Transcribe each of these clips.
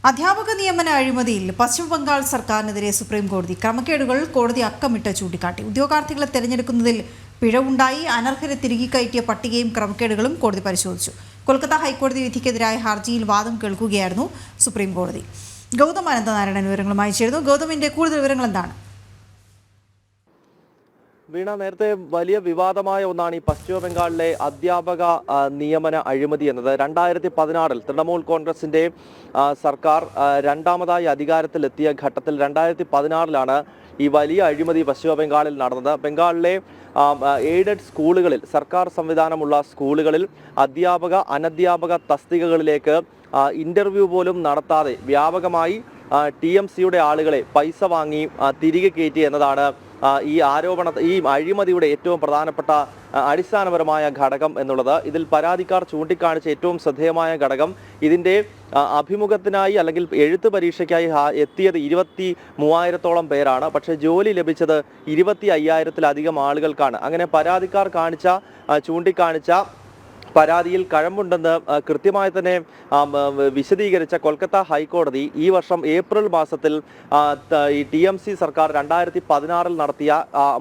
അധ്യാപക നിയമന അഴിമതിയിൽ പശ്ചിമ ബംഗാൾ സർക്കാരിനെതിരെ സുപ്രീം കോടതി ക്രമക്കേടുകൾ കോടതി അക്കമിട്ട് ചൂണ്ടിക്കാട്ടി. ഉദ്യോഗാർത്ഥികളെ തെരഞ്ഞെടുക്കുന്നതിൽ പിഴവുണ്ടായി, അനർഹരെ തിരികെ കയറ്റിയ പട്ടികയും ക്രമക്കേടുകളും കോടതി പരിശോധിച്ചു. കൊൽക്കത്ത ഹൈക്കോടതി വിധിക്കെതിരായ ഹർജിയിൽ വാദം കേൾക്കുകയായിരുന്നു സുപ്രീം കോടതി. ഗൗതം അനന്തനാരായണൻ വിവരങ്ങളുമായി ചേരുന്നു. ഗൗതമിന്റെ കൂടുതൽ വിവരങ്ങൾ എന്താണ്? വീണ, നേരത്തെ വലിയ വിവാദമായ ഒന്നാണ് ഈ പശ്ചിമ ബംഗാളിലെ അധ്യാപക നിയമന അഴിമതി എന്നത്. 2016 തൃണമൂൽ കോൺഗ്രസിന്റെ സർക്കാർ രണ്ടാമതായി അധികാരത്തിലെത്തിയ ഘട്ടത്തിൽ 2016 ഈ വലിയ അഴിമതി പശ്ചിമ ബംഗാളിൽ നടന്നത്. ബംഗാളിലെ എയ്ഡഡ് സ്കൂളുകളിൽ, സർക്കാർ സംവിധാനമുള്ള സ്കൂളുകളിൽ അധ്യാപക അനധ്യാപക തസ്തികകളിലേക്ക് ഇന്റർവ്യൂ പോലും നടത്താതെ വ്യാപകമായി TMCയുടെ ആളുകളെ പൈസ വാങ്ങി തിരികെ കയറ്റി എന്നതാണ് ഈ അഴിമതിയുടെ ഏറ്റവും പ്രധാനപ്പെട്ട അടിസ്ഥാനപരമായ ഘടകം എന്നുള്ളത്. ഇതിൽ പരാതിക്കാർ ചൂണ്ടിക്കാണിച്ച ഏറ്റവും ശ്രദ്ധേയമായ ഘടകം, ഇതിൻ്റെ അഭിമുഖത്തിനായി അല്ലെങ്കിൽ എഴുത്ത് പരീക്ഷയ്ക്കായി എത്തിയത് 23,000-ഓളം പേരാണ്. പക്ഷേ ജോലി ലഭിച്ചത് 25,000-ലധികം ആളുകൾക്കാണ്. അങ്ങനെ പരാതിക്കാർ ചൂണ്ടിക്കാണിച്ച പരാതിയിൽ കഴമ്പുണ്ടെന്ന് കൃത്യമായി തന്നെ വിശദീകരിച്ച കൊൽക്കത്ത ഹൈക്കോടതി ഈ വർഷം ഏപ്രിൽ മാസത്തിൽ ഈ TMC സർക്കാർ 2016 നടത്തിയ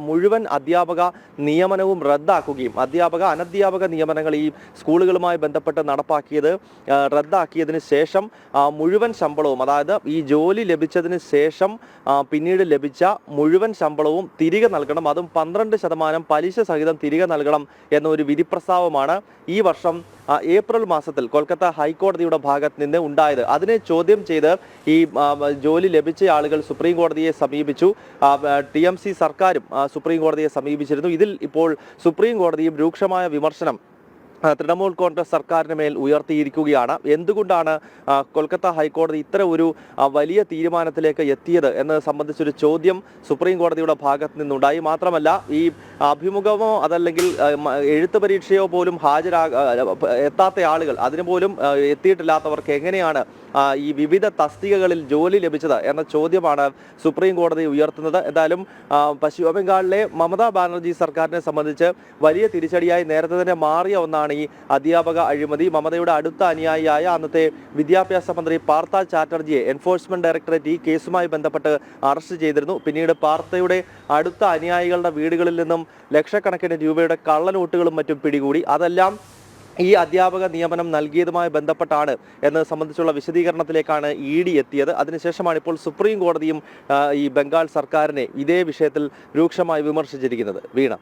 മുഴുവൻ അധ്യാപക നിയമനവും റദ്ദാക്കുകയും അധ്യാപക അനധ്യാപക നിയമനങ്ങൾ ഈ സ്കൂളുകളുമായി ബന്ധപ്പെട്ട് നടപ്പാക്കിയത് റദ്ദാക്കിയതിന് ശേഷം മുഴുവൻ ശമ്പളവും, അതായത് ഈ ജോലി ലഭിച്ചതിന് ശേഷം പിന്നീട് ലഭിച്ച മുഴുവൻ ശമ്പളവും തിരികെ നൽകണം, അതും 12% പലിശ സഹിതം തിരികെ നൽകണം എന്നൊരു വിധി പ്രസ്താവമാണ് ഈ വർഷം ഏപ്രിൽ മാസത്തിൽ കൊൽക്കത്ത ഹൈക്കോടതിയുടെ ഭാഗത്ത് നിന്ന് ഉണ്ടായത്. അതിനെ ചോദ്യം ചെയ്ത് ഈ ജോലി ലഭിച്ച ആളുകൾ സുപ്രീം കോടതിയെ സമീപിച്ചു. TMC സർക്കാരും സുപ്രീം കോടതിയെ സമീപിച്ചിരുന്നു. ഇതിൽ ഇപ്പോൾ സുപ്രീം കോടതിയും രൂക്ഷമായ വിമർശനം തൃണമൂൽ കോൺഗ്രസ് സർക്കാരിന് മേൽ ഉയർത്തിയിരിക്കുകയാണ്. എന്തുകൊണ്ടാണ് കൊൽക്കത്ത ഹൈക്കോടതി ഇത്ര ഒരു വലിയ തീരുമാനത്തിലേക്ക് എത്തിയത് എന്നത് സംബന്ധിച്ചൊരു ചോദ്യം സുപ്രീം കോടതിയുടെ ഭാഗത്ത് നിന്നുണ്ടായി. മാത്രമല്ല, ഈ അഭിമുഖമോ അതല്ലെങ്കിൽ എഴുത്ത് പരീക്ഷയോ പോലും എത്താത്ത ആളുകൾ, അതിന് പോലും എത്തിയിട്ടില്ലാത്തവർക്ക് എങ്ങനെയാണ് ഈ വിവിധ തസ്തികകളിൽ ജോലി ലഭിച്ചത് എന്ന ചോദ്യമാണ് സുപ്രീം കോടതി ഉയർത്തുന്നത്. എന്തായാലും പശ്ചിമ ബംഗാളിലെ മമതാ ബാനർജി സർക്കാരിനെ സംബന്ധിച്ച് വലിയ തിരിച്ചടിയായി നേരത്തെ തന്നെ മാറിയ ഒന്നാണ് ഈ അധ്യാപക അഴിമതി. മമതയുടെ അടുത്ത അനുയായിയായ അന്നത്തെ വിദ്യാഭ്യാസ മന്ത്രി പാർത്ഥ ചാറ്റർജിയെ എൻഫോഴ്സ്മെന്റ് ഡയറക്ടറേറ്റ് ഈ കേസുമായി ബന്ധപ്പെട്ട് അറസ്റ്റ് ചെയ്തിരുന്നു. പിന്നീട് പാർത്ഥയുടെ അടുത്ത അനുയായികളുടെ വീടുകളിൽ നിന്നും ലക്ഷക്കണക്കിന് രൂപയുടെ കള്ളനോട്ടുകളും മറ്റും പിടികൂടി. അതെല്ലാം ഈ അധ്യാപക നിയമനം നൽകിയതുമായി ബന്ധപ്പെട്ടാണ് എന്നത് സംബന്ധിച്ചുള്ള വിശദീകരണത്തിലേക്കാണ് ED എത്തിയത്. അതിനുശേഷമാണ് ഇപ്പോൾ സുപ്രീം കോടതിയും ഈ ബംഗാൾ സർക്കാരിനെ ഇതേ വിഷയത്തിൽ രൂക്ഷമായി വിമർശിച്ചിരിക്കുന്നത്. വീണ.